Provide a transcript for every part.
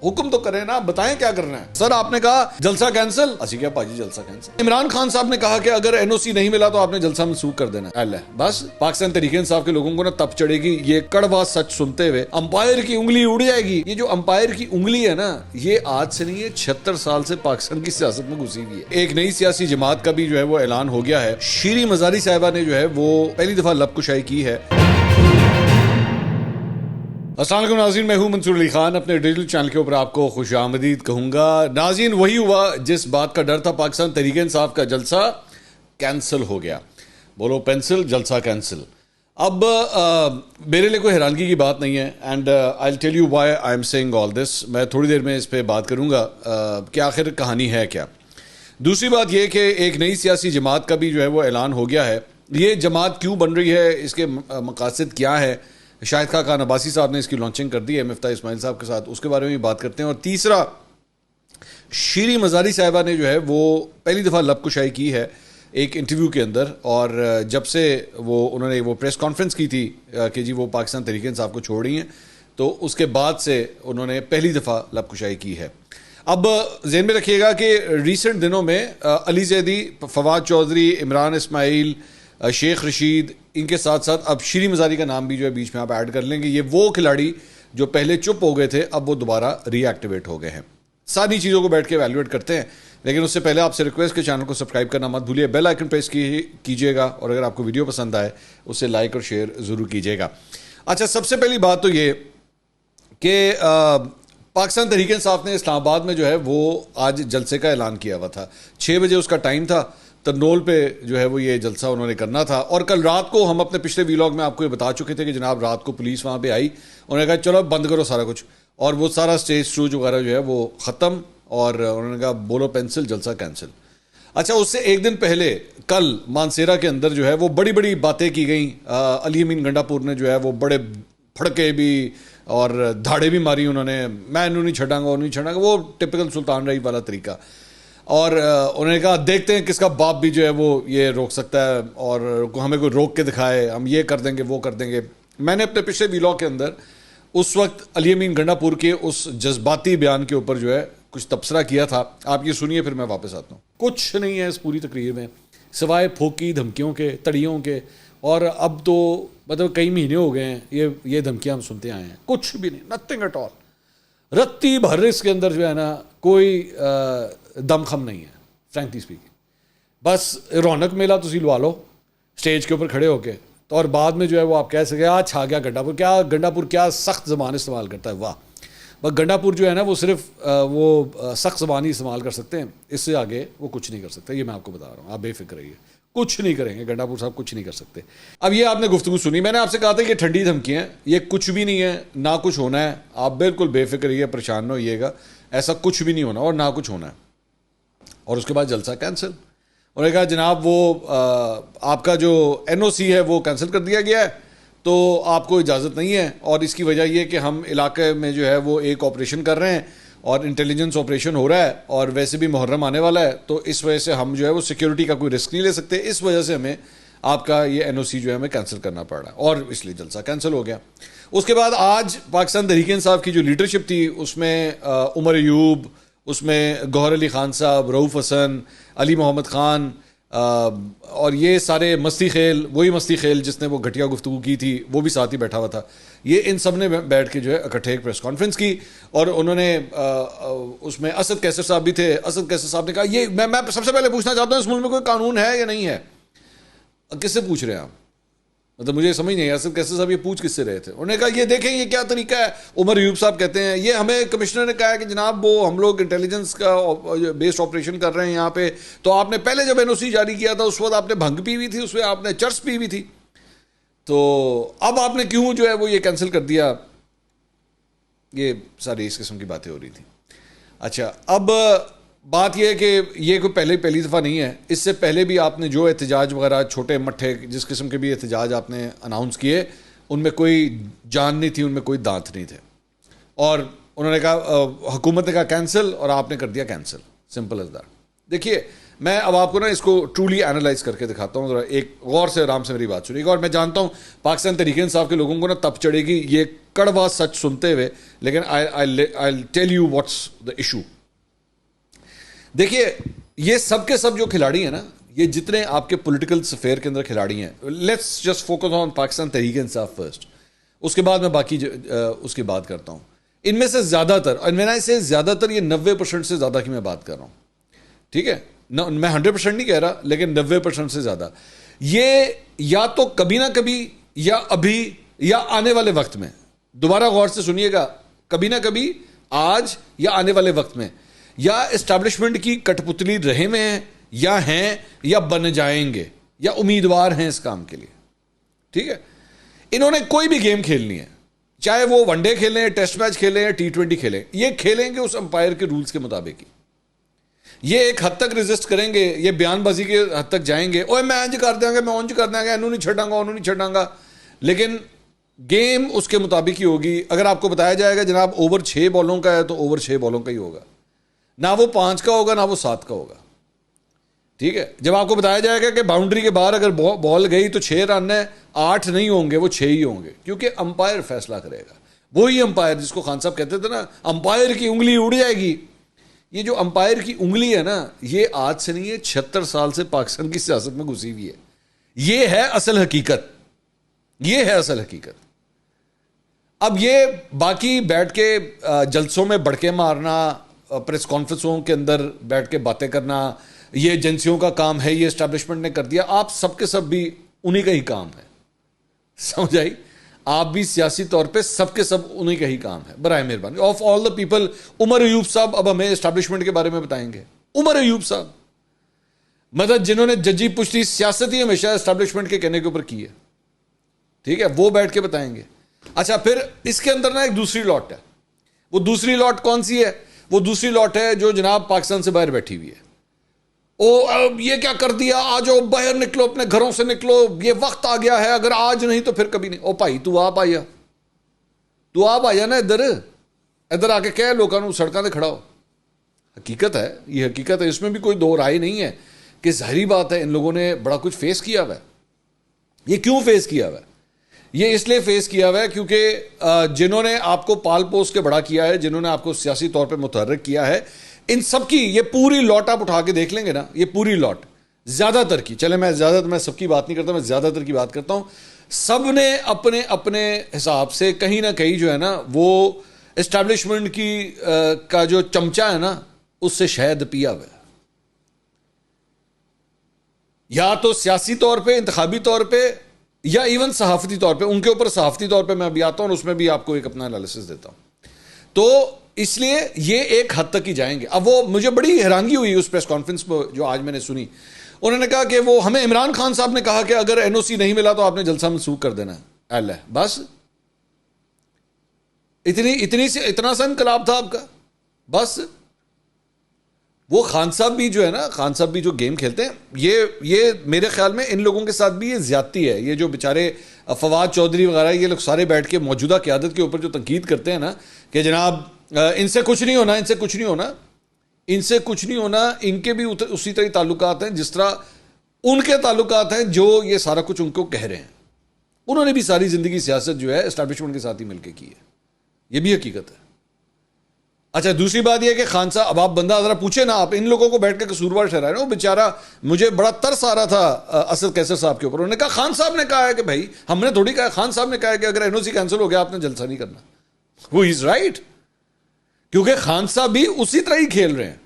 حکم تو کریں نا, بتائیں کیا کرنا ہے. سر آپ نے کہا جلسہ کینسل, اسی کیا پاجی جلسہ کینسل. عمران خان صاحب نے کہا کہ اگر این او سی نہیں ملا تو آپ نے جلسہ منسوخ کر دینا. اللہ بس پاکستان تحریک انصاف کے لوگوں کو نا تب چڑھے گی یہ کڑوا سچ سنتے ہوئے, امپائر کی انگلی اڑ جائے گی. یہ جو امپائر کی انگلی ہے نا, یہ آج سے نہیں ہے, 76 سال سے پاکستان کی سیاست میں گھسی ہوئی ہے. ایک نئی سیاسی جماعت کا بھی جو ہے وہ اعلان ہو گیا ہے. شیریں مزاری صاحبہ نے جو ہے وہ پہلی دفعہ لب کشائی کی ہے. السلام علیکم ناظرین, میں ہوں منصور علی خان. اپنے ڈیجیٹل چینل کے اوپر آپ کو خوش آمدید کہوں گا. ناظرین, وہی ہوا جس بات کا ڈر تھا, پاکستان تحریک انصاف کا جلسہ کینسل ہو گیا. بولو پینسل, جلسہ کینسل. اب میرے لیے کوئی حیرانگی کی بات نہیں ہے, and I tell you why I am seeing all this. میں تھوڑی دیر میں اس پہ بات کروں گا کہ آخر کہانی ہے کیا. دوسری بات یہ کہ ایک نئی سیاسی جماعت کا بھی جو ہے وہ اعلان ہو گیا ہے. یہ جماعت کیوں بن رہی ہے, اس کے مقاصد کیا ہے. شاہد خاقان عباسی صاحب نے اس کی لانچنگ کر دی ہے مفتاح اسماعیل صاحب کے ساتھ, اس کے بارے میں بھی بات کرتے ہیں. اور تیسرا, شیریں مزاری صاحبہ نے جو ہے وہ پہلی دفعہ لب کشائی کی ہے ایک انٹرویو کے اندر. اور جب سے انہوں نے وہ پریس کانفرنس کی تھی کہ جی وہ پاکستان تحریک انصاف کو چھوڑ رہی ہیں, تو اس کے بعد سے انہوں نے پہلی دفعہ لب کشائی کی ہے. اب ذہن میں رکھیے گا کہ ریسنٹ دنوں میں علی زیدی, فواد چودھری, عمران اسماعیل, شیخ رشید, ان کے ساتھ ساتھ اب شیریں مزاری کا نام بھی جو ہے بیچ میں آپ ایڈ کر لیں گے. یہ وہ کھلاڑی جو پہلے چپ ہو گئے تھے, اب وہ دوبارہ ری ایکٹیویٹ ہو گئے ہیں. ساری چیزوں کو بیٹھ کے ایویلویٹ کرتے ہیں, لیکن اس سے پہلے آپ سے ریکویسٹ کہ چینل کو سبسکرائب کرنا مت بھولیے, بیل آئیکن پریس کیجیے گا, اور اگر آپ کو ویڈیو پسند آئے اسے لائک اور شیئر ضرور کیجیے گا. اچھا, سب سے پہلی بات تو یہ کہ پاکستان تحریک انصاف نے اسلام آباد میں جو ہے وہ آج جلسے کا اعلان کیا ہوا تھا. 6 بجے اس کا ٹائم تھا. ترنول پہ جو ہے وہ یہ جلسہ انہوں نے کرنا تھا. اور کل رات کو ہم اپنے پچھلے ویلاگ میں آپ کو یہ بتا چکے تھے کہ جناب رات کو پولیس وہاں پہ آئی, انہوں نے کہا چلو بند کرو سارا کچھ, اور وہ سارا اسٹیج سٹوج وغیرہ جو ہے وہ ختم, اور انہوں نے کہا بولو پینسل, جلسہ کینسل. اچھا, اس سے ایک دن پہلے کل مانسیرا کے اندر جو ہے وہ بڑی بڑی باتیں کی گئیں. علی امین گنڈا پور نے جو ہے وہ بڑے پھڑکے بھی اور دھاڑے بھی ماری انہوں نے, میں انہوں نہیں چھڑاں گا, نہیں چھڑاں گا, وہ ٹپکل سلطان رئی والا طریقہ. اور انہوں نے کہا دیکھتے ہیں کس کا باپ بھی جو ہے وہ یہ روک سکتا ہے, اور ہمیں کوئی روک کے دکھائے, ہم یہ کر دیں گے وہ کر دیں گے. میں نے اپنے پچھلے ویلاگ کے اندر اس وقت علی امین گنڈا پور کے اس جذباتی بیان کے اوپر جو ہے کچھ تبصرہ کیا تھا. آپ یہ سنیے, پھر میں واپس آتا ہوں. کچھ نہیں ہے اس پوری تقریر میں سوائے پھوکی دھمکیوں کے, تڑیوں کے, اور اب تو مطلب کئی مہینے ہو گئے ہیں یہ دھمکیاں ہم سنتے آئے ہیں. کچھ بھی نہیں, نتھنگ ایٹ آل. رتی بھر اس کے اندر جو ہے نا کوئی دم خم نہیں ہے, فرینکلی اسپیکنگ. بس رونق میلہ تسی لوا لو اسٹیج کے اوپر کھڑے ہو کے, تو اور بعد میں جو ہے وہ آپ کہہ سکے آج چھا گیا گنڈا پور. کیا گنڈا پور کیا سخت زبان استعمال کرتا ہے, واہ. بس گنڈا پور جو ہے نا وہ صرف وہ سخت زبان ہی استعمال کر سکتے ہیں, اس سے آگے وہ کچھ نہیں کر سکتے. یہ میں آپ کو بتا رہا ہوں, آپ بے فکر رہیے, کچھ نہیں کریں گے گنڈا پور صاحب, کچھ نہیں کر سکتے. اب یہ آپ نے گفتگو سنی, میں نے آپ سے کہا تھا کہ ٹھنڈی دھمکیاں ہیں, یہ کچھ بھی نہیں ہے, نہ کچھ ہونا ہے. آپ بالکل بے فکر رہیے, پریشان نہ ہوئیے گا, ایسا کچھ بھی نہیں ہونا اور نہ کچھ ہونا ہے. اور اس کے بعد جلسہ کینسل. انہوں نے کہا جناب وہ آپ کا جو این او سی ہے وہ کینسل کر دیا گیا ہے, تو آپ کو اجازت نہیں ہے, اور اس کی وجہ یہ کہ ہم علاقے میں جو ہے وہ ایک آپریشن کر رہے ہیں, اور انٹیلیجنس آپریشن ہو رہا ہے, اور ویسے بھی محرم آنے والا ہے, تو اس وجہ سے ہم جو ہے وہ سیکیورٹی کا کوئی رسک نہیں لے سکتے, اس وجہ سے ہمیں آپ کا یہ این او سی جو ہے ہمیں کینسل کرنا پڑ رہا ہے, اور اس لیے جلسہ کینسل ہو گیا. اس کے بعد آج پاکستان تحریک انصاف کی جو لیڈرشپ تھی اس میں عمر ایوب, اس میں گوہر علی خان صاحب, رؤوف حسن, علی محمد خان, اور یہ سارے مستی خیل, وہی مستی خیل جس نے وہ گھٹیا گفتگو کی تھی, وہ بھی ساتھ ہی بیٹھا ہوا تھا. یہ ان سب نے بیٹھ کے جو ہے اکٹھے ایک پریس کانفرنس کی, اور انہوں نے اس میں اسد کیسر صاحب بھی تھے. اسد کیسر صاحب نے کہا یہ میں سب سے پہلے پوچھنا چاہتا ہوں, اس ملک میں کوئی قانون ہے یا نہیں ہے؟ کس سے پوچھ رہے ہیں آپ؟ مطلب مجھے سمجھ نہیں ہے, اسد کیسر صاحب یہ پوچھ کس سے رہے تھے؟ انہوں نے کہا یہ دیکھیں یہ کیا طریقہ ہے. عمر ایوب صاحب کہتے ہیں یہ ہمیں کمشنر نے کہا ہے کہ جناب وہ ہم لوگ انٹیلیجنس کا بیسڈ آپریشن کر رہے ہیں یہاں پہ, تو آپ نے پہلے جب این او سی جاری کیا تھا اس وقت آپ نے بھنگ پی ہوئی تھی, اس میں آپ نے چرس پی ہوئی تھی, تو اب آپ نے کیوں جو ہے وہ یہ کینسل کر دیا؟ یہ ساری اس قسم کی باتیں ہو رہی تھیں. اچھا, اب بات یہ ہے کہ یہ کوئی پہلی دفعہ نہیں ہے. اس سے پہلے بھی آپ نے جو احتجاج وغیرہ چھوٹے مٹھے جس قسم کے بھی احتجاج آپ نے اناؤنس کیے, ان میں کوئی جان نہیں تھی, ان میں کوئی دانت نہیں تھے, اور انہوں نے کہا حکومت نے کہا کینسل, اور آپ نے کر دیا کینسل, سمپل از دیٹ. دیکھیے میں اب آپ کو نا اس کو ٹرولی اینالائز کر کے دکھاتا ہوں, ذرا ایک غور سے آرام سے میری بات سنیے. اور میں جانتا ہوں پاکستان تحریک انصاف کے لوگوں کو نا تب چڑھے گی یہ کڑوا سچ سنتے ہوئے, لیکن I'll tell you what's the issue. دیکھیے یہ سب کے سب جو کھلاڑی ہیں نا, یہ جتنے آپ کے پولیٹیکل سفیر کے اندر کھلاڑی ہیں, let's just focus on Pakistan Tehreek Insaf first, اس کے بعد میں باقی اس کی بات کرتا ہوں. ان میں سے زیادہ تر, اور میں سے زیادہ تر یہ 90% سے زیادہ کی میں بات کر رہا ہوں, ٹھیک ہے, میں 100% نہیں کہہ رہا, لیکن 90% سے زیادہ یہ یا تو کبھی نہ کبھی یا ابھی یا آنے والے وقت میں, دوبارہ غور سے سنیے گا, کبھی نہ کبھی آج یا آنے والے وقت میں یا اسٹیبلشمنٹ کی کٹ پتلی رہے میں ہیں یا بن جائیں گے یا امیدوار ہیں اس کام کے لیے, ٹھیک ہے. انہوں نے کوئی بھی گیم کھیلنی ہے, چاہے وہ ون ڈے کھیلیں, ٹیسٹ میچ کھیلیں, T20 کھیلیں, یہ کھیلیں گے اس امپائر کے رولز کے مطابق ہی. یہ ایک حد تک ریزسٹ کریں گے, یہ بیان بازی کے حد تک جائیں گے, اوے میں انج کر دیں گے, میں اونج کر دیں گے, انہوں نہیں چھڑاں گا, انہوں نہیں چھڑاں گا, لیکن گیم اس کے مطابق ہی ہوگی. اگر آپ کو بتایا جائے گا جناب اوور 6 بالوں کا ہے تو اوور 6 بالوں کا ہی ہوگا, نہ وہ 5 کا ہوگا نہ وہ 7 کا ہوگا, ٹھیک ہے. جب آپ کو بتایا جائے گا کہ باؤنڈری کے باہر اگر بال گئی تو 6 رن ہے, 8 نہیں ہوں گے, وہ 6 ہی ہوں گے, کیونکہ امپائر فیصلہ کرے گا. وہی امپائر جس کو خان صاحب کہتے تھے نا امپائر کی انگلی اڑ جائے گی. یہ جو امپائر کی انگلی ہے نا, یہ آج سے نہیں ہے, 76 سال سے پاکستان کی سیاست میں گھسی ہوئی ہے. یہ ہے اصل حقیقت, یہ ہے اصل حقیقت. اب یہ باقی بیٹھ کے جلسوں میں بڑکے مارنا, پریس کانفرنسوں کے اندر بیٹھ کے باتیں کرنا, یہ ایجنسیوں کا کام ہے, یہ اسٹیبلشمنٹ نے کر دیا, آپ سب کے سب بھی انہی کا ہی کام ہے, سمجھ آئی. آپ بھی سیاسی طور پہ سب کے سب انہی کا ہی کام ہے. برائے مہربانی of all the people, Omar Ayub صاحب اب ہمیں اسٹیبلشمنٹ کے بارے میں بتائیں گے. عمر ایوب صاحب مطلب جنہوں نے ججی پشتی سیاست ہی ہمیشہ اسٹیبلشمنٹ کے کہنے کے اوپر کی ہے, ٹھیک ہے, وہ بیٹھ کے بتائیں گے. اچھا پھر اس کے اندر نا ایک دوسری لاٹ ہے. وہ دوسری لاٹ کون سی ہے؟ وہ دوسری لاٹ ہے جو جناب پاکستان سے باہر بیٹھی ہوئی ہے. اب یہ کیا کر دیا, آ جاؤ باہر نکلو, اپنے گھروں سے نکلو, یہ وقت آ گیا ہے, اگر آج نہیں تو پھر کبھی نہیں. او بھائی تو آپ آیا نا ادھر آ کے کہہ لوگوں سڑکوں سے کھڑا ہو. حقیقت ہے, یہ حقیقت ہے, اس میں بھی کوئی دو رائے نہیں ہے کہ ظاہری بات ہے ان لوگوں نے بڑا کچھ فیس کیا ہوا ہے. یہ کیوں فیس کیا ہوا ہے؟ یہ اس لیے فیس کیا ہوا ہے کیونکہ جنہوں نے آپ کو پال پوس کے بڑا کیا ہے, جنہوں نے آپ کو سیاسی طور پہ متحرک کیا ہے, ان سب کی یہ پوری لاٹ آپ اٹھا کے دیکھ لیں گے نا, یہ پوری لاٹ زیادہ تر کی, چلے میں سب کی بات نہیں کرتا, میں زیادہ تر کی بات کرتا ہوں, سب نے اپنے اپنے حساب سے کہیں نہ کہیں جو ہے نا وہ اسٹیبلشمنٹ کی کا جو چمچہ ہے نا اس سے شہد پیا ہوا ہے. یا تو سیاسی طور پہ, انتخابی طور پہ, یا ایون صحافتی طور پہ. ان کے اوپر صحافتی طور پہ میں ابھی آتا ہوں اور اس میں بھی آپ کو ایک اپنا انالیسس دیتا ہوں. تو اس لیے یہ ایک حد تک ہی جائیں گے. اب وہ مجھے بڑی حیرانگی ہوئی اس پریس کانفرنس پہ جو آج میں نے سنی. انہوں نے کہا کہ وہ ہمیں عمران خان صاحب نے کہا کہ اگر NOC نہیں ملا تو آپ نے جلسہ منسوخ کر دینا ہے. اللہ بس اتنا سا انقلاب تھا آپ کا, بس. وہ خان صاحب بھی جو ہے نا, خان صاحب بھی جو گیم کھیلتے ہیں, یہ میرے خیال میں ان لوگوں کے ساتھ بھی یہ زیادتی ہے. یہ جو بیچارے فواد چودھری وغیرہ, یہ لوگ سارے بیٹھ کے موجودہ قیادت کے اوپر جو تنقید کرتے ہیں نا کہ جناب ان سے کچھ نہیں ہونا, ان سے کچھ نہیں ہونا, ان سے کچھ نہیں ہونا. ان کے بھی اسی طرح تعلقات ہیں جس طرح ان کے تعلقات ہیں جو یہ سارا کچھ ان کو کہہ رہے ہیں. انہوں نے بھی ساری زندگی سیاست جو ہے اسٹیبلشمنٹ کے ساتھ ہی مل کے کی ہے, یہ بھی حقیقت ہے. اچھا دوسری بات یہ کہ خان صاحب, اب آپ بندہ ذرا پوچھے نا, آپ ان لوگوں کو بیٹھ کے قصوروار ٹھہرائے نا. وہ بیچارہ مجھے بڑا ترس آ رہا تھا اسد قیصر صاحب کے اوپر. انہوں نے کہا خان صاحب نے کہا ہے کہ بھائی ہم نے تھوڑی کہا, خان صاحب نے کہا ہے کہ اگر NOC کینسل ہو گیا آپ نے جلسہ نہیں کرنا. وہ از رائٹ, کیونکہ خان صاحب بھی اسی طرح ہی کھیل رہے ہیں.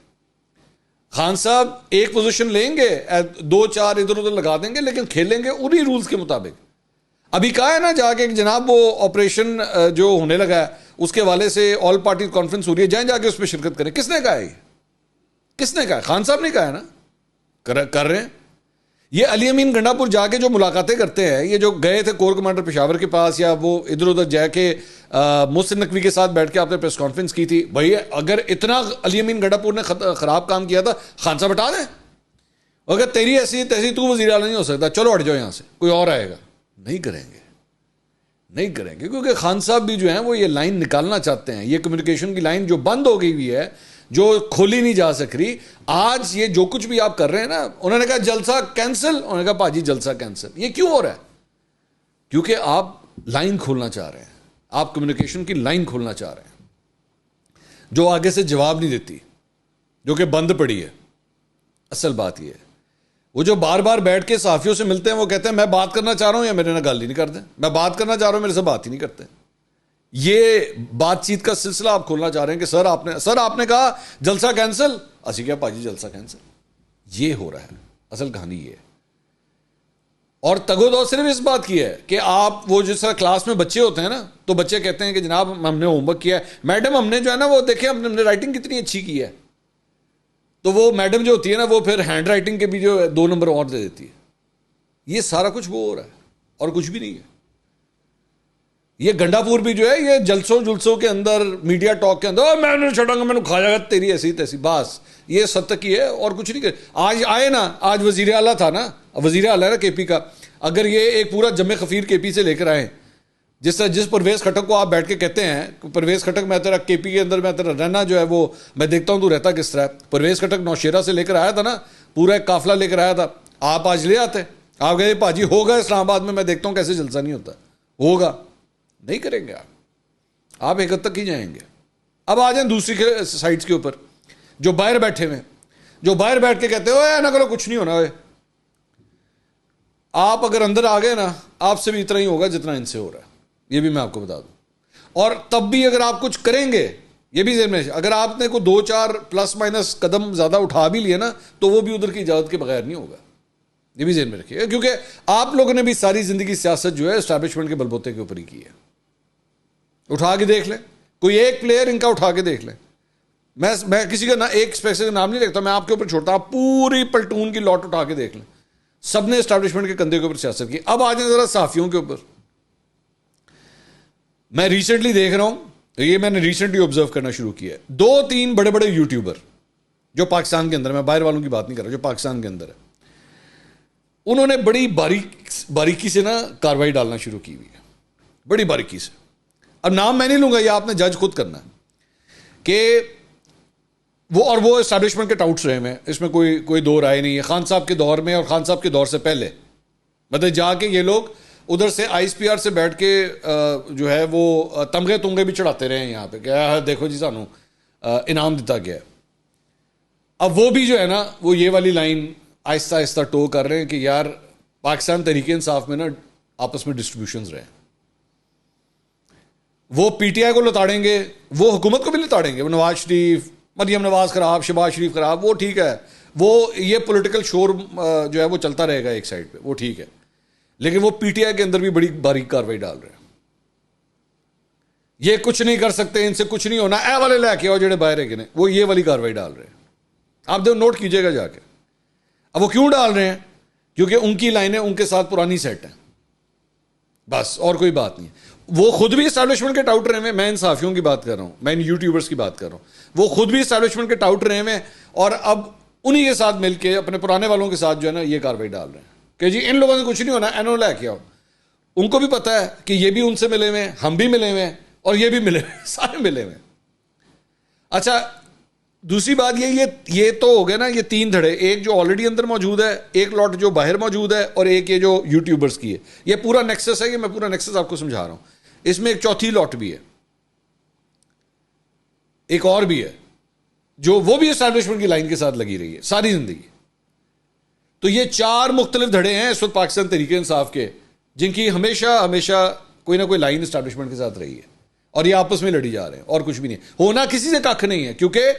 خان صاحب ایک پوزیشن لیں گے, 2-4 ادھر ادھر لگا دیں گے, لیکن کھیلیں گے انہی رولز کے مطابق. ابھی کہا ہے نا جا کے جناب وہ آپریشن جو ہونے لگا ہے اس کے حوالے سے آل پارٹی کانفرنس ہو رہی ہے, جائیں جا کے اس پہ شرکت کریں. کس نے کہا ہے؟ کس نے کہا ہے؟ خان صاحب نے کہا ہے نا, کر رہے ہیں. یہ علی امین گنڈا پور جا کے جو ملاقاتیں کرتے ہیں, یہ جو گئے تھے کور کمانڈر پشاور کے پاس, یا وہ ادھر ادھر جا کے محسن نقوی کے ساتھ بیٹھ کے آپ نے پریس کانفرنس کی تھی, بھائی اگر اتنا علی امین گنڈا پور نے خراب کام کیا تھا, خان صاحب ہٹا دیں. اگر تیری ایسی تیسی تو وزیر اعلیٰ نہیں ہو سکتا, چلو ہٹ جاؤ یہاں سے, کوئی اور آئے گا. نہیں کریں گے, نہیں کریں گے, کیونکہ خان صاحب بھی جو ہیں وہ یہ لائن نکالنا چاہتے ہیں. یہ کمیونیکیشن کی لائن جو بند ہو گئی ہوئی ہے, جو کھولی نہیں جا سک رہی. آج یہ جو کچھ بھی آپ کر رہے ہیں نا, انہوں نے کہا جلسہ کینسل, انہوں نے کہا پاجی جلسہ کینسل. یہ کیوں ہو رہا ہے؟ کیونکہ آپ لائن کھولنا چاہ رہے ہیں, آپ کمیونیکیشن کی لائن کھولنا چاہ رہے ہیں جو آگے سے جواب نہیں دیتی, جو کہ بند پڑی ہے. اصل بات یہ ہے, وہ جو بار بار بیٹھ کے صحافیوں سے ملتے ہیں وہ کہتے ہیں میں بات کرنا چاہ رہا ہوں یا میرے نہ گل ہی نہیں کرتے, میں بات کرنا چاہ رہا ہوں میرے سے بات ہی نہیں کرتے. یہ بات چیت کا سلسلہ آپ کھولنا چاہ رہے ہیں کہ سر آپ نے کہا جلسہ کینسل, اسی کیا پاجی جلسہ کینسل. یہ ہو رہا ہے, اصل کہانی یہ ہے. اور تگو دو صرف اس بات کی ہے کہ آپ وہ جس طرح کلاس میں بچے ہوتے ہیں نا, تو بچے کہتے ہیں کہ جناب ہم نے ہوم ورک کیا ہے, میڈم ہم نے جو ہے نا وہ دیکھیں ہم نے رائٹنگ کتنی اچھی کی ہے. تو وہ میڈم جو ہوتی ہے نا وہ پھر ہینڈ رائٹنگ کے بھی جو 2 نمبر اور دے دیتی ہے. یہ سارا کچھ وہ ہو رہا ہے اور کچھ بھی نہیں ہے. یہ گنڈا پور بھی جو ہے یہ جلسوں کے اندر, میڈیا ٹاک کے اندر, میں نے چھڑا گا میں نے کھایا گا تیری ایسی تیسی, بس یہ سب تک ہی ہے اور کچھ نہیں. آج آئے نا, آج وزیر اعلیٰ تھا نا, وزیر اعلیٰ نا کے پی کا, اگر یہ ایک پورا جمع خفیر کے پی سے لے کر آئے, جس پرویز خٹک کو آپ بیٹھ کے کہتے ہیں پرویز خٹک میں تیرا کے پی کے اندر میں تیرا رہنا جو ہے وہ میں دیکھتا ہوں تو رہتا کس طرح ہے. پرویز خٹک نوشیرہ سے لے کر آیا تھا نا, پورا ایک قافلہ لے کر آیا تھا, آپ آج لے آتے, آپ کہتے پاجی ہوگا اسلام آباد میں دیکھتا ہوں کیسے جلسہ نہیں ہوتا. ہوگا نہیں کریں گے آپ ایک حد تک ہی جائیں گے. اب آ جائیں دوسری سائٹس کے اوپر جو باہر بیٹھے ہوئے, جو باہر بیٹھ کے کہتے ہیں نہ کرو کچھ نہیں ہونا. آپ اگر اندر آ گئے نا, آپ سے بھی اتنا ہی ہوگا جتنا ان سے ہو رہا ہے, یہ بھی میں آپ کو بتا دوں. اور تب بھی اگر آپ کچھ کریں گے, یہ بھی ذہن میں, اگر آپ نے کوئی 2-4 پلس مائنس قدم زیادہ اٹھا بھی لیے نا تو وہ بھی ادھر کی اجازت کے بغیر نہیں ہوگا. یہ بھی ذہن میں رکھیے, کیونکہ آپ لوگوں نے بھی ساری زندگی سیاست جو ہے اسٹیبلشمنٹ کے بلبوتے کے اوپر ہی کی ہے. اٹھا کے دیکھ لیں, کوئی ایک پلیئر ان کا اٹھا کے دیکھ لیں. میں کسی کا ایک اسپیسیفک نام نہیں رکھتا, میں آپ کے اوپر چھوڑتا ہوں, آپ پوری پلٹون کی لاٹ اٹھا کے دیکھ لیں, سب نے اسٹیبلشمنٹ کے کندھے کے اوپر سیاست کی. اب آ جائیں ذرا صحافیوں کے اوپر. میں ریسنٹلی دیکھ رہا ہوں, یہ میں نے ریسنٹلی آبزرو کرنا شروع کیا ہے, 2-3 بڑے بڑے یوٹیوبر جو پاکستان کے اندر, میں باہر والوں کی بات نہیں کر رہا, جو پاکستان کے اندر ہے, انہوں نے بڑی باریکی سے نا کاروائی ڈالنا شروع کی ہوئی ہے, بڑی باریکی سے. اب نام میں نہیں لوں گا, یہ آپ نے جج خود کرنا ہے کہ وہ اسٹیبلشمنٹ کے ٹاؤٹس رہے ہیں, اس میں کوئی دو رائے نہیں ہے. خان صاحب کے دور میں اور خان صاحب کے دور سے پہلے مطلب جا کے یہ لوگ ادھر سے آئی ایس پی آر سے بیٹھ کے جو ہے وہ تمغے تنگے بھی چڑھاتے رہے ہیں یہاں پہ, کہ دیکھو جی سانو انعام دیتا گیا ہے. اب وہ بھی جو ہے نا وہ یہ والی لائن آہستہ آہستہ ٹو کر رہے ہیں کہ یار پاکستان تحریک انصاف میں نا آپس میں ڈسٹریبیوشنز رہے. وہ پی ٹی آئی کو لتاڑیں گے, وہ حکومت کو بھی لتاڑیں گے, وہ نواز شریف, مریم نواز خراب, شہباز شریف خراب, وہ ٹھیک ہے, وہ یہ پولیٹیکل شور جو ہے وہ چلتا رہے گا ایک سائڈ پہ, وہ ٹھیک ہے. لیکن وہ پی ٹی آئی کے اندر بھی بڑی باریک کاروائی ڈال رہے ہیں. یہ کچھ نہیں کر سکتے, ان سے کچھ نہیں ہونا, اے والے لے کے آؤ جڑے باہر ہے, وہ یہ والی کاروائی ڈال رہے ہیں. آپ نوٹ کیجئے گا جا کے. اب وہ کیوں ڈال رہے ہیں؟ کیونکہ ان کی لائنیں ان کے ساتھ پرانی سیٹ ہیں, بس اور کوئی بات نہیں. وہ خود بھی اسٹیبلشمنٹ کے ٹاؤٹ رہے ہیں, میں ان صحافیوں کی بات کر رہا ہوں, میں ان یوٹیوبرز کی بات کر رہا ہوں, وہ خود بھی اسٹیبلشمنٹ کے ٹاؤٹ رہے ہیں, اور اب انہی کے ساتھ مل کے اپنے پرانے والوں کے ساتھ جو ہے نا یہ کاروائی ڈال رہے ہیں کہ جی ان لوگوں سے کچھ نہیں ہونا, انہوں لے کے آؤ. ان کو بھی پتا ہے کہ یہ بھی ان سے ملے ہوئے ہیں, ہم بھی ملے ہوئے ہیں, اور یہ بھی ملے ہوئے ہیں, سارے ملے ہوئے ہیں. اچھا دوسری بات یہ تو ہو گیا نا, یہ 3 دھڑے, ایک جو آلریڈی اندر موجود ہے, ایک لاٹ جو باہر موجود ہے, اور ایک یہ جو یوٹیوبرز کی ہے. یہ پورا نیکسس ہے, یہ میں پورا نیکسس آپ کو سمجھا رہا ہوں. اس میں ایک چوتھی لاٹ بھی ہے, ایک اور بھی ہے جو وہ بھی اسٹیبلشمنٹ کی لائن کے ساتھ لگی رہی ہے ساری زندگی. تو یہ 4 مختلف دھڑے ہیں اس وقت پاکستان تحریک انصاف کے, جن کی ہمیشہ کوئی نہ کوئی لائن اسٹیبلشمنٹ کے ساتھ رہی ہے, اور یہ آپس میں لڑی جا رہے ہیں, اور کچھ بھی نہیں. ہونا کسی سے کھ نہیں ہے, کیونکہ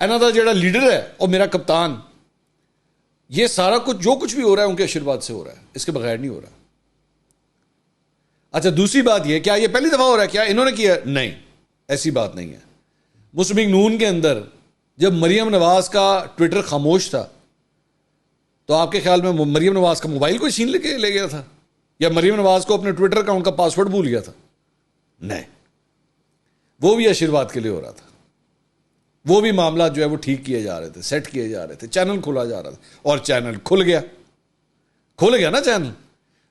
انہوں کا جڑا لیڈر ہے اور میرا کپتان, یہ سارا کچھ جو کچھ بھی ہو رہا ہے ان کے آشرواد سے ہو رہا ہے, اس کے بغیر نہیں ہو رہا. اچھا دوسری بات یہ, کیا یہ پہلی دفعہ ہو رہا ہے, کیا انہوں نے کیا؟ نہیں, ایسی بات نہیں ہے. مسلم لیگ نون کے اندر جب مریم نواز کا ٹویٹر خاموش تھا تو آپ کے خیال میں مریم نواز کا موبائل کوئی چھین کے لے گیا تھا, یا مریم نواز کو اپنے ٹویٹر اکاؤنٹ کا پاسورڈ بھول گیا تھا؟ نہیں, وہ بھی آشرواد کے لیے ہو رہا تھا. وہ بھی معاملات جو ہے وہ ٹھیک کیے جا رہے تھے, سیٹ کیے جا رہے تھے, چینل کھولا جا رہا تھا, اور چینل کھل گیا نا. چینل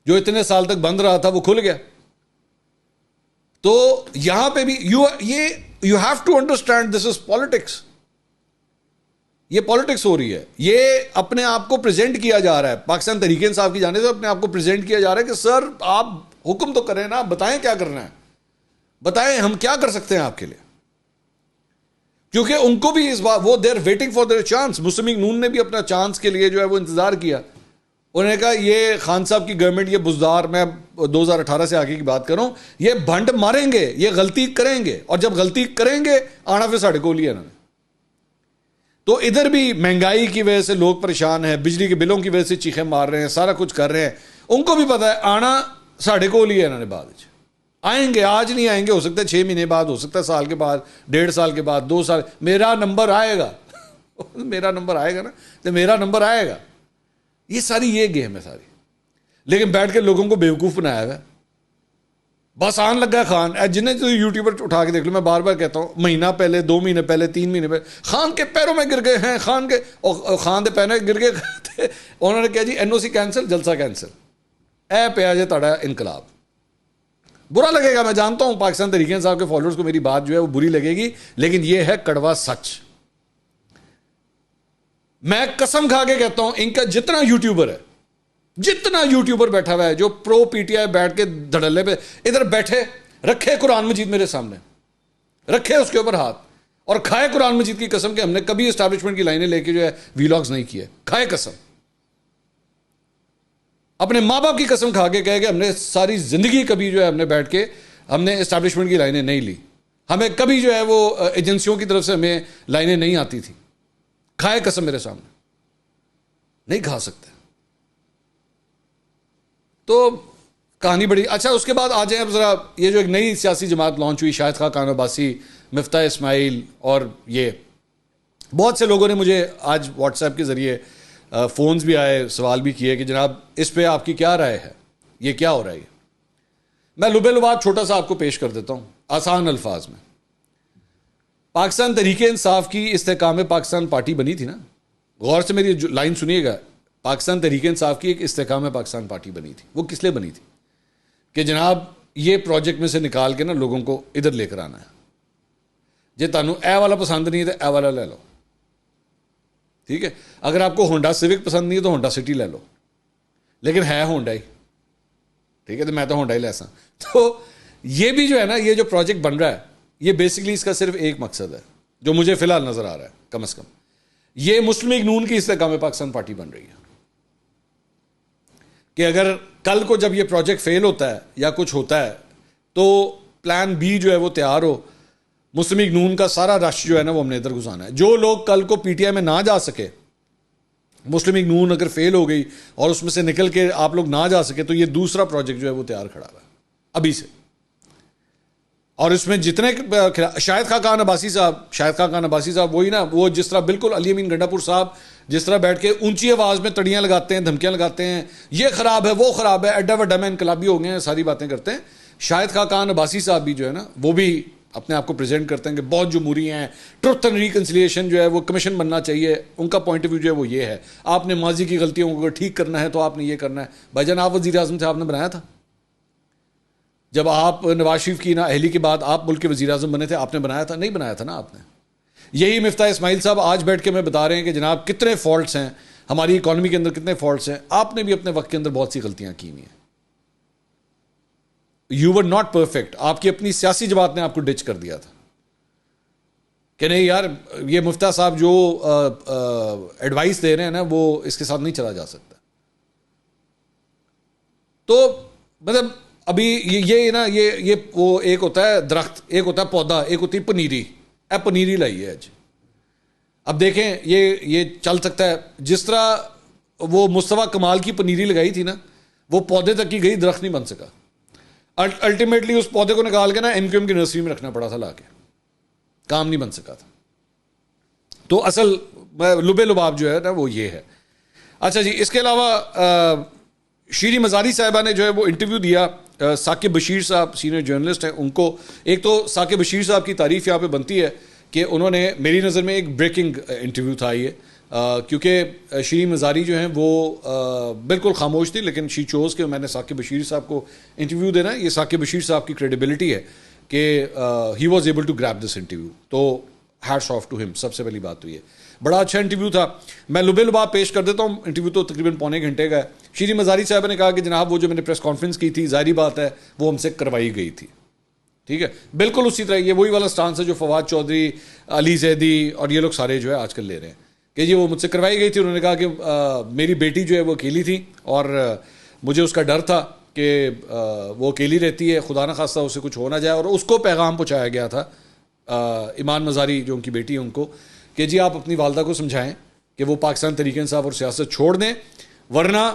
جو اتنے سال تک بند رہا تھا وہ کھل گیا. تو یہاں پہ بھی you have to understand this is politics. یہ پالیٹکس ہو رہی ہے. یہ اپنے آپ کو پریزنٹ کیا جا رہا ہے, پاکستان تحریک انصاف کی جانب سے اپنے آپ کو پریزنٹ کیا جا رہا ہے کہ سر آپ حکم تو کریں نا, بتائیں کیا کرنا ہے, بتائیں ہم کیا کر سکتے ہیں آپ کے لیے. کیونکہ ان کو بھی اس بات, وہ دیر waiting for their chance. Muslim League نون نے بھی اپنا چانس کے لیے جو ہے وہ انتظار کیا. انہوں نے کہا یہ خان صاحب کی گورنمنٹ, یہ بزدار, میں 2018 سے آگے کی بات کروں, یہ بھنڈ ماریں گے, یہ غلطی کریں گے, اور جب غلطی کریں گے آنا پھر ساڑھے کو لیا انہوں نے. تو ادھر بھی مہنگائی کی وجہ سے لوگ پریشان ہیں, بجلی کے بلوں کی وجہ سے چیخیں مار رہے ہیں, سارا کچھ کر رہے ہیں. ان کو بھی پتا ہے آنا ساڑھے کو لیا انہوں نے. بعد آئیں گے, آج نہیں آئیں گے, ہو سکتا ہے 6 مہینے بعد, ہو سکتا ہے سال کے بعد, 1.5 سال کے بعد, 2 سال, میرا نمبر آئے گا. میرا نمبر آئے گا نا, تو میرا نمبر آئے گا. یہ ساری یہ گیم ہے ساری. لیکن بیٹھ کے لوگوں کو بیوقوف بنایا ہوا ہے. بس آن لگا ہے خان. جنہیں تو یوٹیوبر اٹھا کے دیکھ لو, میں بار بار کہتا ہوں, مہینہ پہلے, 2 مہینے پہلے, 3 مہینے پہلے خان کے پیروں میں گر گئے ہیں, خان کے خان دے پیروں میں گر گئے. انہوں نے کہا جی NOC کینسل, جلسہ کینسل, اے پیا جے تاڑا انقلاب. برا لگے گا, میں جانتا ہوں پاکستان تحریک انصاف کے فالوورز کو میری بات جو ہے وہ بری لگے گی, لیکن یہ ہے کڑوا سچ. میں قسم کھا کے کہتا ہوں, ان کا جتنا یوٹیوبر ہے, جتنا یوٹیوبر بیٹھا ہوا ہے جو پرو PTI بیٹھ کے دھڑلے پہ ادھر بیٹھے, رکھے قرآن مجید میرے سامنے, رکھے اس کے اوپر ہاتھ, اور کھائے قرآن مجید کی قسم کہ ہم نے کبھی اسٹیبلشمنٹ کی لائنیں لے کے جو ہے ویلاگز نہیں کیے. کھائے قسم, اپنے ماں باپ کی قسم کھا کے کہے کہ ہم نے ساری زندگی کبھی جو ہے ہم نے بیٹھ کے ہم نے اسٹیبلشمنٹ کی لائنیں نہیں لی, ہمیں کبھی جو ہے وہ ایجنسیوں کی طرف سے ہمیں لائنیں نہیں آتی تھی. کھائے قسم میرے سامنے, نہیں کھا سکتے. تو کہانی بڑی اچھا. اس کے بعد آ جائیں اب ذرا, یہ جو ایک نئی سیاسی جماعت لانچ ہوئی, شاہد خاقان عباسی, مفتاح اسماعیل, اور یہ بہت سے لوگوں نے مجھے آج واٹس ایپ کے ذریعے فونز بھی آئے, سوال بھی کیے کہ جناب اس پہ آپ کی کیا رائے ہے, یہ کیا ہو رہا ہے. میں لبے لباب چھوٹا سا آپ کو پیش کر دیتا ہوں آسان الفاظ میں. پاکستان تحریک انصاف کی استحکام پاکستان پارٹی بنی تھی نا, غور سے میری لائن سنیے گا. پاکستان تحریک انصاف کی ایک استحکام پاکستان پارٹی بنی تھی. وہ کس لیے بنی تھی؟ کہ جناب یہ پروجیکٹ میں سے نکال کے نا لوگوں کو ادھر لے کر آنا ہے. جی تانوں اے والا پسند نہیں ہے تو اے والا لے لو, ٹھیک ہے. اگر آپ کو ہونڈا سیوک پسند نہیں ہے تو ہونڈا سٹی لے لو, لیکن ہے ہونڈا ہی, ٹھیک ہے, تو میں تو ہونڈا ہی لے سا. تو یہ بھی جو ہے نا, یہ جو پروجیکٹ بن رہا ہے, یہ بیسکلی اس کا صرف ایک مقصد ہے جو مجھے فی الحال نظر آ رہا ہے, کم از کم یہ مسلم لیگ نون کی استحکام پاکستان پارٹی بن رہی ہے. کہ اگر کل کو جب یہ پروجیکٹ فیل ہوتا ہے یا کچھ ہوتا ہے تو پلان B جو ہے وہ تیار ہو. مسلم لیگ نون کا سارا رش جو ہے نا وہ ہم نے ادھر گزارنا ہے. جو لوگ کل کو PTI میں نہ جا سکے, مسلم لیگ نون اگر فیل ہو گئی اور اس میں سے نکل کے آپ لوگ نہ جا سکے, تو یہ دوسرا پروجیکٹ جو ہے وہ تیار کھڑا ہوا ہے ابھی سے. اور اس میں جتنے شاہد خاقان عباسی صاحب وہی نا, وہ جس طرح بالکل علی امین گنڈا پور صاحب جس طرح بیٹھ کے اونچی آواز میں تڑیاں لگاتے ہیں, دھمکیاں لگاتے ہیں, یہ خراب ہے, وہ خراب ہے, ایڈا وڈا میں انقلابی ہو گئے ہیں, ساری باتیں کرتے ہیں. شاہد خاقان عباسی صاحب بھی جو ہے نا وہ بھی اپنے آپ کو پریزنٹ کرتے ہیں کہ بہت جمہوری ہیں, ٹروتھ اینڈ ریکنسیلیشن جو ہے وہ کمیشن بننا چاہیے. ان کا پوائنٹ آف ویو جو ہے وہ یہ ہے, آپ نے ماضی کی غلطیوں کو اگر ٹھیک کرنا ہے تو آپ نے یہ کرنا ہے. بھائی جان آپ وزیر اعظم تھے, آپ نے بنایا تھا. جب آپ نواز شریف کی نااہلی کے بعد آپ ملک کے وزیر اعظم بنے تھے, آپ نے بنایا تھا؟ نہیں بنایا تھا نا آپ نے. یہی مفتاح اسماعیل صاحب آج بیٹھ کے ہمیں بتا رہے ہیں کہ جناب کتنے فالٹس ہیں ہماری اکانومی کے اندر, کتنے فالٹس ہیں. آپ نے بھی اپنے وقت کے اندر بہت سی غلطیاں کی ہوئی ہیں. You were not perfect. آپ کی اپنی سیاسی جماعت نے آپ کو ڈچ کر دیا تھا کہ نہیں یار یہ مفتاح صاحب جو ایڈوائس دے رہے ہیں نا وہ اس کے ساتھ نہیں چلا جا سکتا. تو مطلب ابھی یہ نا یہ وہ ایک ہوتا ہے درخت, ایک ہوتا ہے پودا, ایک ہوتی ہے پنیری. پنیری لائی ہے آج. اب دیکھیں یہ چل سکتا ہے جس طرح وہ مصطفیٰ کمال کی پنیری لگائی تھی نا, وہ پودے تک کی گئی, درخت نہیں بن سکا. الٹیمیٹلی اس پودے کو نکال کے نا MQM کی نرسری میں رکھنا پڑا تھا لا کے, کام نہیں بن سکا تھا. تو اصل لبے لباب جو ہے نا وہ یہ ہے. اچھا جی, اس کے علاوہ شیریں مزاری صاحبہ نے جو ہے وہ انٹرویو دیا. ثاقب بشیر صاحب سینئر جرنلسٹ ہیں, ان کو ایک تو ثاقب بشیر صاحب کی تعریف یہاں پہ بنتی ہے کہ انہوں نے, میری نظر میں ایک بریکنگ انٹرویو تھا یہ, کیونکہ شیریں مزاری جو ہیں وہ بالکل خاموش تھی, لیکن شی چوز کہ میں نے ثاقب بشیر صاحب کو انٹرویو دینا. یہ ثاقب بشیر صاحب کی کریڈیبلٹی ہے کہ he was able to grab this interview. تو ہیٹس آف ٹو ہم. سب سے پہلی بات تو یہ بڑا اچھا انٹرویو تھا. میں لبے لباب پیش کر دیتا ہوں. انٹرویو تو تقریباً پونے گھنٹے کا ہے. شیریں مزاری صاحبہ نے کہا کہ جناب وہ جو میں نے پریس کانفرنس کی تھی ظاہری بات ہے وہ ہم سے کروائی گئی تھی. ٹھیک ہے, بالکل اسی طرح یہ وہی والا سٹانس ہے جو فواد چودھری, علی زیدی اور یہ لوگ سارے جو ہے آج کل لے رہے ہیں کہ یہ وہ مجھ سے کروائی گئی تھی. انہوں نے کہا کہ میری بیٹی جو ہے وہ اکیلی تھی اور مجھے اس کا ڈر تھا کہ وہ اکیلی رہتی ہے, خدا نہ خواستہ اسے کچھ ہو نہ جائے, اور اس کو پیغام پہنچایا گیا تھا ایمان مزاری جو ان کی بیٹی ہے ان کو کہ جی آپ اپنی والدہ کو سمجھائیں کہ وہ پاکستان تحریک انصاف اور سیاست چھوڑ دیں, ورنہ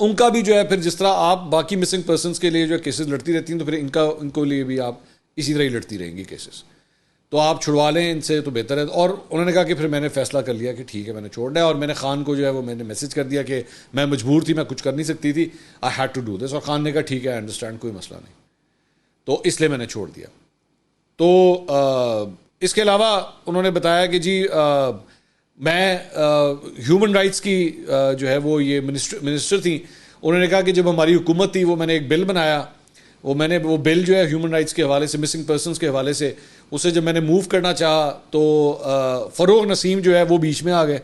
ان کا بھی جو ہے پھر جس طرح آپ باقی مسنگ پرسنس کے لیے جو کیسز لڑتی رہتی ہیں تو پھر ان کو لیے بھی آپ اسی طرح ہی لڑتی رہیں گی کیسز, تو آپ چھڑوا لیں ان سے تو بہتر ہے. اور انہوں نے کہا کہ پھر میں نے فیصلہ کر لیا کہ ٹھیک ہے میں نے چھوڑنا ہے, اور میں نے خان کو جو ہے وہ میں نے میسج کر دیا کہ میں مجبور تھی, میں کچھ کر نہیں سکتی تھی, I had to do this, اور خان نے کہا ٹھیک ہے آئی انڈرسٹینڈ, کوئی مسئلہ نہیں, تو اس لیے میں نے چھوڑ دیا. تو اس کے علاوہ انہوں نے بتایا کہ جی میں ہیومن رائٹس کی جو ہے وہ یہ منسٹر تھیں. انہوں نے کہا کہ جب ہماری حکومت تھی وہ میں نے ایک بل بنایا, وہ بل جو ہے ہیومن رائٹس کے حوالے سے, مسنگ پرسنس کے حوالے سے, اسے جب میں نے موو کرنا چاہا تو فروغ نسیم جو ہے وہ بیچ میں آ گئے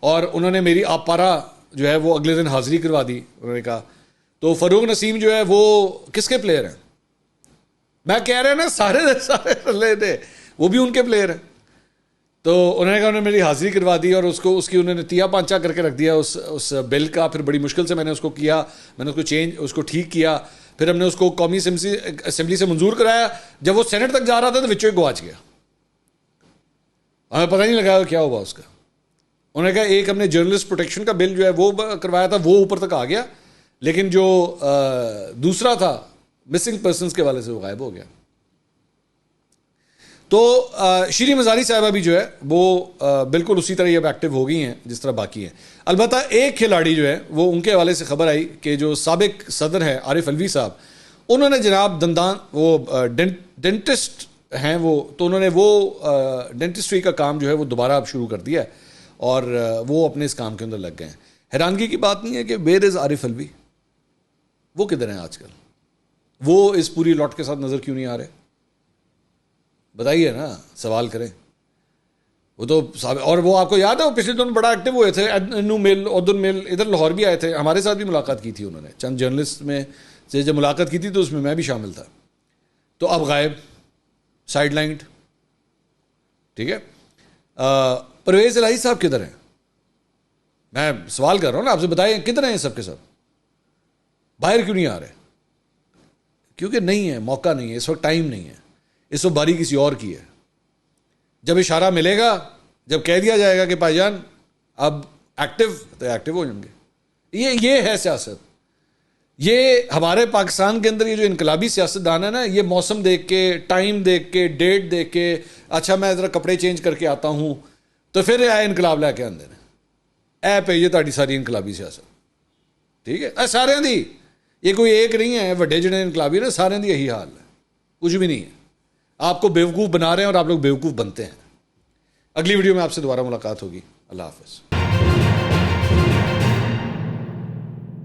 اور انہوں نے میری آپ پارا جو ہے وہ اگلے دن حاضری کروا دی. انہوں نے کہا تو فروغ نسیم جو ہے وہ کس کے پلیئر ہیں؟ میں کہہ رہا نا سارے لے دے, وہ بھی ان کے پلیئر ہیں. تو انہوں نے کہا انہوں نے میری حاضری کروا دی اور اس کی انہوں نے تیا پانچا کر کے رکھ دیا اس بل کا. پھر بڑی مشکل سے میں نے اس کو کیا, میں نے اس کو ٹھیک کیا, پھر ہم نے اس کو قومی اسمبلی سے منظور کرایا. جب وہ سینٹ تک جا رہا تھا تو وچوں گواچ گیا, ہمیں پتہ نہیں لگا کیا ہوا اس کا. انہوں نے کہا ایک ہم نے جرنلسٹ پروٹیکشن کا بل جو ہے وہ کروایا تھا, وہ اوپر تک آ گیا, لیکن جو دوسرا تھا مسنگ پرسنس کے حوالے سے وہ غائب ہو گیا. تو شیریں مزاری صاحبہ بھی جو ہے وہ بالکل اسی طرح اب ایکٹیو ہو گئی ہیں جس طرح باقی ہیں. البتہ ایک کھلاڑی جو ہے وہ ان کے حوالے سے خبر آئی کہ جو سابق صدر ہیں عارف الوی صاحب, انہوں نے جناب دندان وہ ڈینٹسٹ ہیں وہ, تو انہوں نے وہ ڈینٹسٹری کا کام جو ہے وہ دوبارہ اب شروع کر دیا ہے اور وہ اپنے اس کام کے اندر لگ گئے ہیں. حیرانگی کی بات نہیں ہے کہ ویئر از عارف الوی, وہ کدھر ہیں آج کل, وہ اس پوری لاٹ کے ساتھ نظر کیوں نہیں آ رہے؟ بتائیے نا, سوال کریں. وہ تو اور وہ آپ کو یاد ہے وہ پچھلے دنوں بڑا ایکٹیو ہوئے تھے, انو میل اردن میل ادھر لاہور بھی آئے تھے, ہمارے ساتھ بھی ملاقات کی تھی انہوں نے, چند جرنلسٹ میں سے جب ملاقات کی تھی تو اس میں بھی شامل تھا. تو اب غائب, سائڈ لائنڈ. ٹھیک ہے, پرویز الہی صاحب کدھر ہیں؟ میں سوال کر رہا ہوں نا آپ سے, بتائیں کدھر ہیں سب کے سب, باہر کیوں نہیں آ رہے؟ کیونکہ نہیں ہے, موقع نہیں ہے اس وقت, ٹائم نہیں ہے اس وقت, باری کسی اور کی ہے. جب اشارہ ملے گا, جب کہہ دیا جائے گا کہ بھائی جان اب ایکٹیو, تو ایکٹیو ہو جائیں گے. یہ ہے سیاست. یہ ہمارے پاکستان کے اندر یہ جو انقلابی سیاستدان ہے نا, یہ موسم دیکھ کے, ٹائم دیکھ کے, ڈیٹ دیکھ کے, اچھا میں ذرا کپڑے چینج کر کے آتا ہوں تو پھر اے انقلاب لے کے آندے نے, اے پہ یہ تاری ساری انقلابی سیاست. ٹھیک ہے, سارے دی, یہ کوئی ایک نہیں ہے, وڈے جڑے انقلابی نے سارے دی یہی حال ہے, کچھ بھی نہیں ہے. آپ کو بیوقوف بنا رہے ہیں اور آپ لوگ بیوقوف بنتے ہیں. اگلی ویڈیو میں آپ سے دوبارہ ملاقات ہوگی. اللہ حافظ.